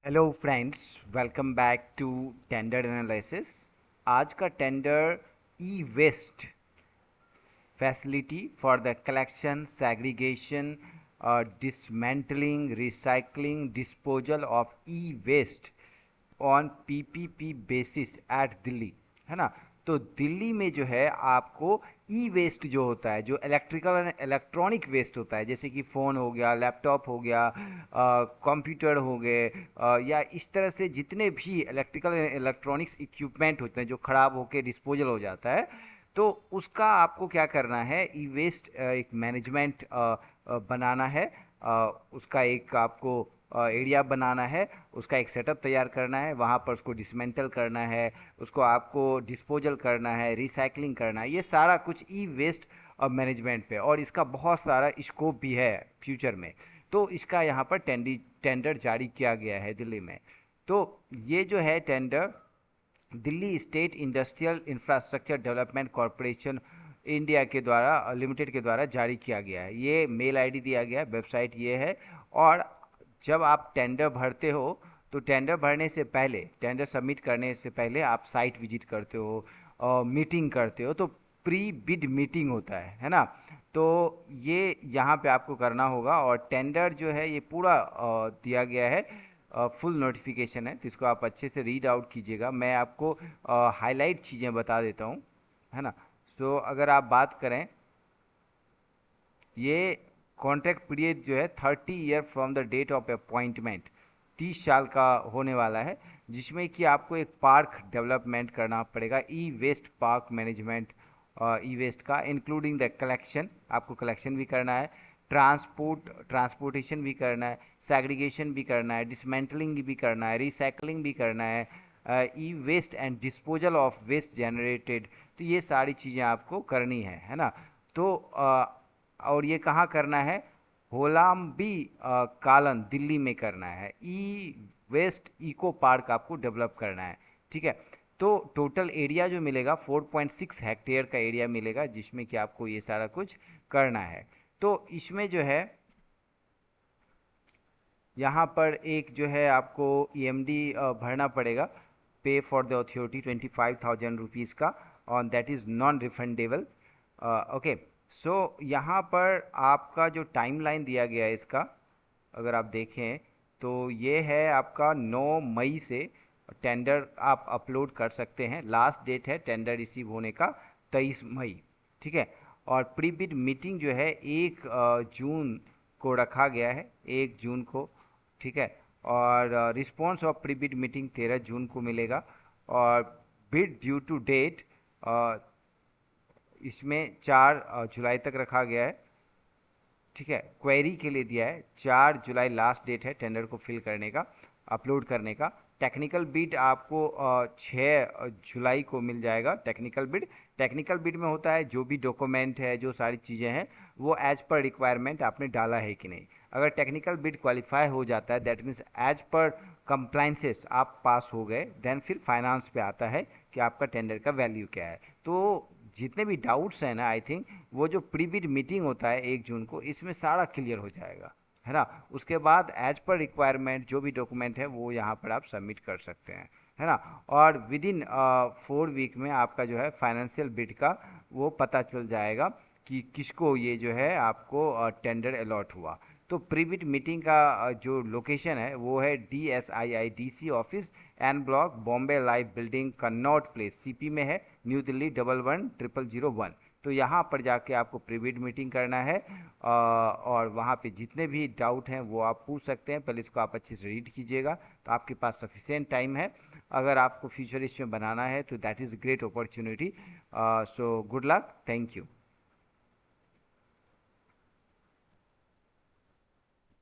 Hello friends, welcome back to tender analysis. आज का tender e waste facility for the collection, segregation, dismantling, recycling, disposal of e waste on PPP basis at Delhi, है ना। तो दिल्ली में जो है आपको ई वेस्ट जो होता है, जो इलेक्ट्रिकल एंड इलेक्ट्रॉनिक वेस्ट होता है, जैसे कि फ़ोन हो गया, लैपटॉप हो गया, कंप्यूटर हो गए, या इस तरह से जितने भी इलेक्ट्रिकल एंड इलेक्ट्रॉनिक्स इक्विपमेंट होते हैं जो ख़राब होकर डिस्पोजल हो जाता है, तो उसका आपको क्या करना है, ई वेस्ट एक मैनेजमेंट बनाना है। उसका एक आपको एरिया बनाना है, उसका एक सेटअप तैयार करना है, वहाँ पर उसको डिसमेंटल करना है, उसको आपको डिस्पोजल करना है, रिसाइकलिंग करना है, ये सारा कुछ ई वेस्ट मैनेजमेंट पे। और इसका बहुत सारा स्कोप भी है फ्यूचर में। तो इसका यहाँ पर टेंडर जारी किया गया है दिल्ली में। तो ये जो है tender Delhi state industrial infrastructure development corporation India के द्वारा लिमिटेड के द्वारा जारी किया गया है। ये मेल आईडी दिया गया है, वेबसाइट ये है। और जब आप टेंडर भरते हो तो टेंडर भरने से पहले, टेंडर सबमिट करने से पहले आप साइट विजिट करते हो और मीटिंग करते हो, तो प्री बिड मीटिंग होता है ना। तो ये यहाँ पे आपको करना होगा। और टेंडर जो है ये पूरा दिया गया है, फुल नोटिफिकेशन है, तो इसको आप अच्छे से रीड आउट कीजिएगा। मैं आपको हाईलाइट चीज़ें बता देता हूँ, है ना। तो अगर आप बात करें, ये कॉन्ट्रैक्ट पीरियड जो है 30 year from the date of appointment, 30 साल का होने वाला है, जिसमें कि आपको एक पार्क डेवलपमेंट करना पड़ेगा, ई वेस्ट पार्क मैनेजमेंट, ई वेस्ट का इंक्लूडिंग द कलेक्शन, आपको कलेक्शन भी करना है, ट्रांसपोर्टेशन भी करना है, सेग्रीगेशन भी करना है, डिसमेंटलिंग भी करना है, रिसाइकलिंग भी करना है, E waste and disposal of waste generated. तो ये सारी चीज़ें आपको करनी है ना। तो और ये कहाँ करना है, होलाम्बी कालन दिल्ली में करना है। ई वेस्ट इको पार्क आपको डेवलप करना है, ठीक है। तो टोटल एरिया जो मिलेगा 4.6 हेक्टेयर का एरिया मिलेगा, जिसमें कि आपको ये सारा कुछ करना है। तो इसमें जो है यहाँ पर एक जो है आपको ईएमडी भरना पड़ेगा, पे फॉर द अथॉरिटी 25,000 रुपीज़ का, और that is non refundable. Okay. So यहाँ पर आपका जो टाइमलाइन दिया गया है इसका, अगर आप देखें तो ये है आपका 9 मई से टेंडर आप अपलोड कर सकते हैं। लास्ट डेट है टेंडर रिसीव होने का 23 मई, ठीक है। और प्री बिड मीटिंग जो है 1 जून को रखा गया है, 1 जून को, ठीक है। और response of pre bid meeting 13 जून को मिलेगा। और बिड ड्यू टू डेट इसमें 4 जुलाई तक रखा गया है, ठीक है। क्वेरी के लिए दिया है 4 जुलाई लास्ट डेट है टेंडर को फिल करने का, अपलोड करने का। टेक्निकल बिड आपको 6 जुलाई को मिल जाएगा। टेक्निकल बिड में होता है जो भी डॉक्यूमेंट है, जो सारी चीज़ें हैं, वो एज पर रिक्वायरमेंट आपने डाला है कि नहीं। अगर टेक्निकल बिड क्वालिफाई हो जाता है, that means as per compliances आप पास हो गए, देन फिर फाइनेंस पे आता है कि आपका टेंडर का वैल्यू क्या है। तो जितने भी डाउट्स हैं ना, आई थिंक वो जो प्री बिड मीटिंग होता है 1 जून को, इसमें सारा क्लियर हो जाएगा, है ना। उसके बाद एज पर रिक्वायरमेंट जो भी डॉक्यूमेंट है वो यहाँ पर आप सबमिट कर सकते हैं, है ना। और विद इन 4 वीक में आपका जो है फाइनेंशियल बिड का वो पता चल जाएगा कि किसको ये जो है आपको टेंडर अलॉट हुआ। तो प्री बिड मीटिंग का जो लोकेशन है वो है DSIIDC office, N block, Bombay life building, Connaught place, CP में है, न्यू दिल्ली 110001। तो यहाँ पर जाके आपको प्री बिड मीटिंग करना है, और वहाँ पे जितने भी डाउट हैं वो आप पूछ सकते हैं। पहले इसको आप अच्छे से रीड कीजिएगा, तो आपके पास सफिशिएंट टाइम है। अगर आपको फ्यूचर इसमें बनाना है तो that is great opportunity. So good luck, thank you.